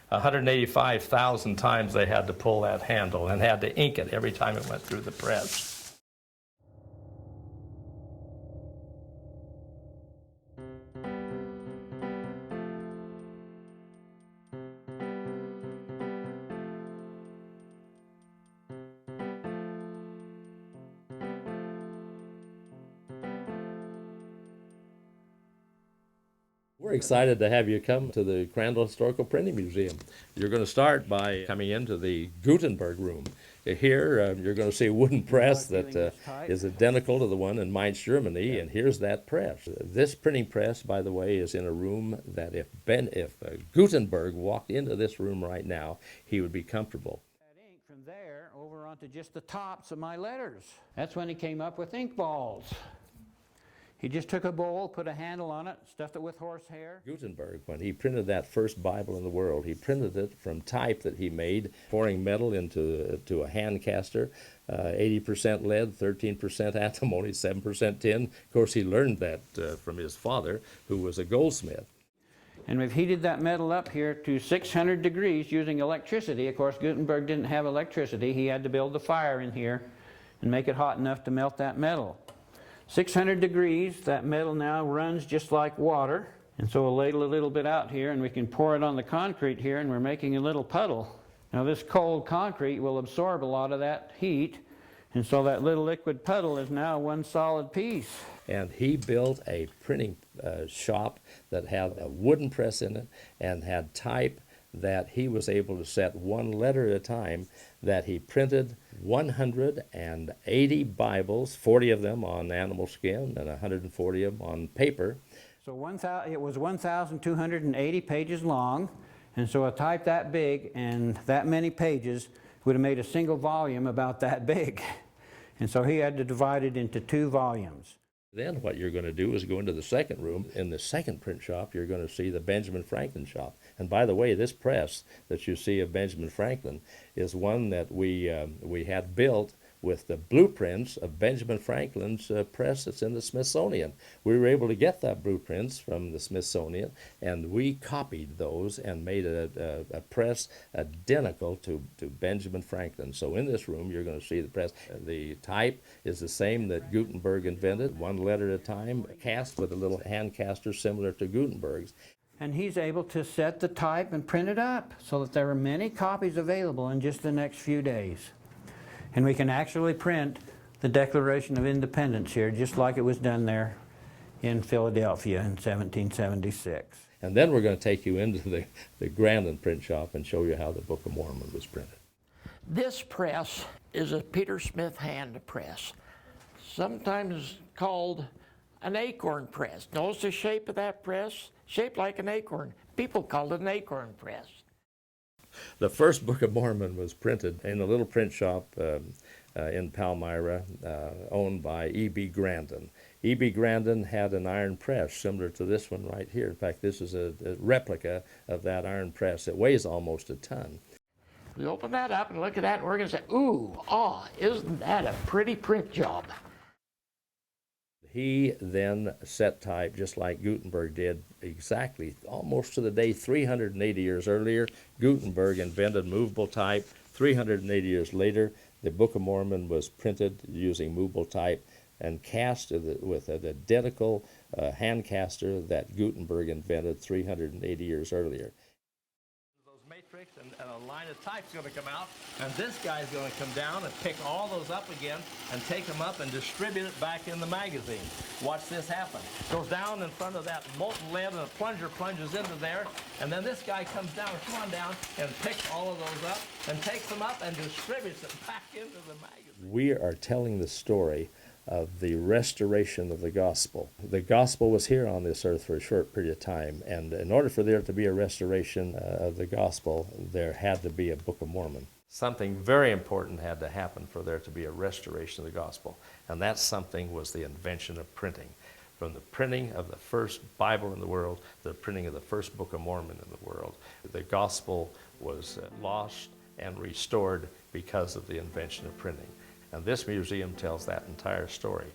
185,000 times they had to pull that handle and had to ink it every time it went through the press. We're excited to have you come to the Crandall Historical Printing Museum. You're going to start by coming into the Gutenberg room. Here you're going to see a wooden press that is identical to the one in Mainz, Germany, and here's that press. This printing press, by the way, is in a room that if Gutenberg walked into this room right now, he would be comfortable. That ink from there over onto just the tops of my letters. That's when he came up with ink balls. He just took a bowl, put a handle on it, stuffed it with horsehair. Gutenberg, when he printed that first Bible in the world, he printed it from type that he made, pouring metal into a hand caster, 80% lead, 13% antimony, 7% tin. Of course, he learned that from his father, who was a goldsmith. And we've heated that metal up here to 600 degrees using electricity. Of course, Gutenberg didn't have electricity. He had to build the fire in here and make it hot enough to melt that metal. 600 degrees, that metal now runs just like water. And so we'll ladle a little bit out here and we can pour it on the concrete here, and we're making a little puddle. Now this cold concrete will absorb a lot of that heat, and so that little liquid puddle is now one solid piece. And he built a printing shop that had a wooden press in it and had type that he was able to set one letter at a time, that he printed 180 Bibles, 40 of them on animal skin and 140 of them on paper. So it was 1,280 pages long, and so a type that big and that many pages would have made a single volume about that big. And so he had to divide it into 2 volumes. Then what you're going to do is go into the second room. In the second print shop, you're going to see the Benjamin Franklin shop. And by the way, this press that you see of Benjamin Franklin is one that we had built with the blueprints of Benjamin Franklin's press that's in the Smithsonian. We were able to get that blueprints from the Smithsonian, and we copied those and made a press identical to Benjamin Franklin. So in this room, you're going to see the press. The type is the same that Gutenberg invented, one letter at a time, cast with a little hand caster similar to Gutenberg's. And he's able to set the type and print it up so that there are many copies available in just the next few days. And we can actually print the Declaration of Independence here, just like it was done there in Philadelphia in 1776. And then we're going to take you into the Grandin print shop and show you how the Book of Mormon was printed. This press is a Peter Smith hand press, sometimes called an acorn press. Notice the shape of that press? Shaped like an acorn. People called it an acorn press. The first Book of Mormon was printed in a little print shop in Palmyra, owned by E.B. Grandin. E.B. Grandin had an iron press similar to this one right here. In fact, this is a replica of that iron press. It weighs almost a ton. We open that up and look at that, and we're going to say, ooh, isn't that a pretty print job? He then set type just like Gutenberg did, exactly almost to the day 380 years earlier. Gutenberg invented movable type. 380 years later, the Book of Mormon was printed using movable type and cast with an identical hand caster that Gutenberg invented 380 years earlier. Matrix and a line of type's going to come out, and this guy's going to come down and pick all those up again and take them up and distribute it back in the magazine. Watch this happen. Goes down in front of that molten lead, and a plunger plunges into there, and then this guy comes down, come on down, and picks all of those up and takes them up and distributes it back into the magazine. We are telling the story of the restoration of the gospel. The gospel was here on this earth for a short period of time, and in order for there to be a restoration of the gospel, there had to be a Book of Mormon. Something very important had to happen for there to be a restoration of the gospel, and that something was the invention of printing. From the printing of the first Bible in the world to the printing of the first Book of Mormon in the world, the gospel was lost and restored because of the invention of printing. And this museum tells that entire story.